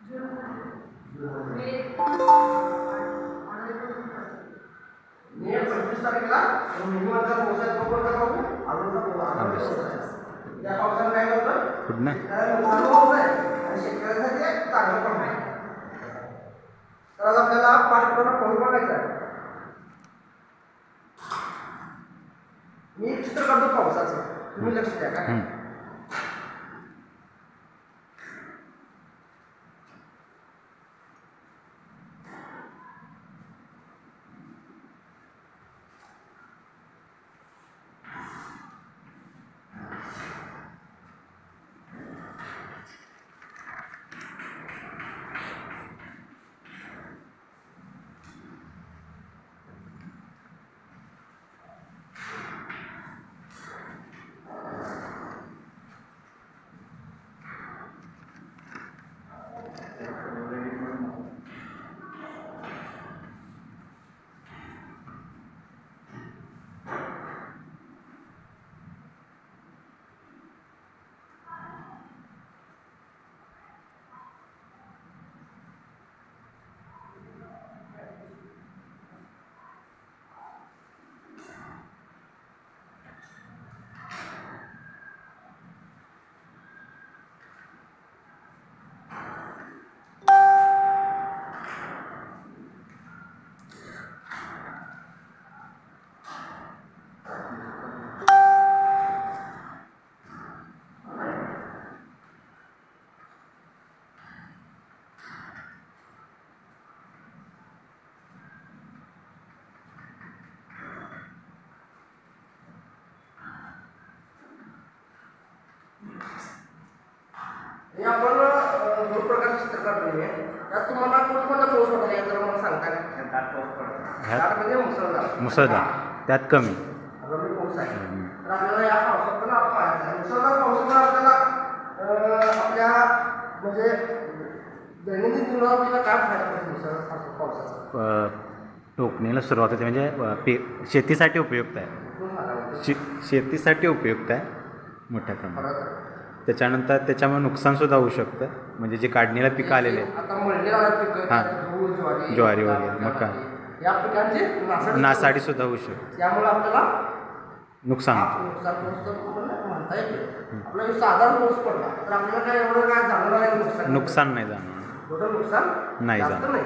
मे 25 तारखेला मिनिममचा पावसाचा प्रकल्प करू या पावसाने काय होतं पुढे आणि शेतकऱ्यांसाठी चांगलं पण आहे. तर आज आपल्याला पाठपुरावा करून बघायचा आहे. मी चित्र काढतो पावसाचं, तुम्ही लक्ष द्या का. हे आपण दोन प्रकारचे चित्र काढतोय. त्यात तुम्हाला कोणकोणता पाऊस पडला हे जर मला सांगता का. दाट म्हणजे मुसळधार त्यात कमी पाऊस आहे. तर आपल्याला या पावसात आपण पाहायचं आहे. मुसळधार पावसामुळे आपल्याला आपल्या म्हणजे दैनंदिन जीवनावर आपल्याला काय फायदा पडतो मुसळधार पावसाचा. टोकणीला सुरुवात होते म्हणजे शेतीसाठी उपयुक्त आहे. शेतीसाठी उपयुक्त आहे मोठ्या प्रमाणात. त्याच्यानंतर त्याच्यामुळे नुकसानसुद्धा होऊ शकतं. म्हणजे जे काढणीला पिकं आलेले आहेत आता मळलेला पिकं ज्वारी वगैरे मका या पिकांची नासाडीसुद्धा होऊ शकते. त्यामुळे आपल्याला नुकसान म्हणता येते. आपल्याला साधारण पाऊस पडला तर आपल्याला काय एवढं काय जाणवणार नाही. नुकसान नाही जाणवणार. नुकसान नाही जाणवणार.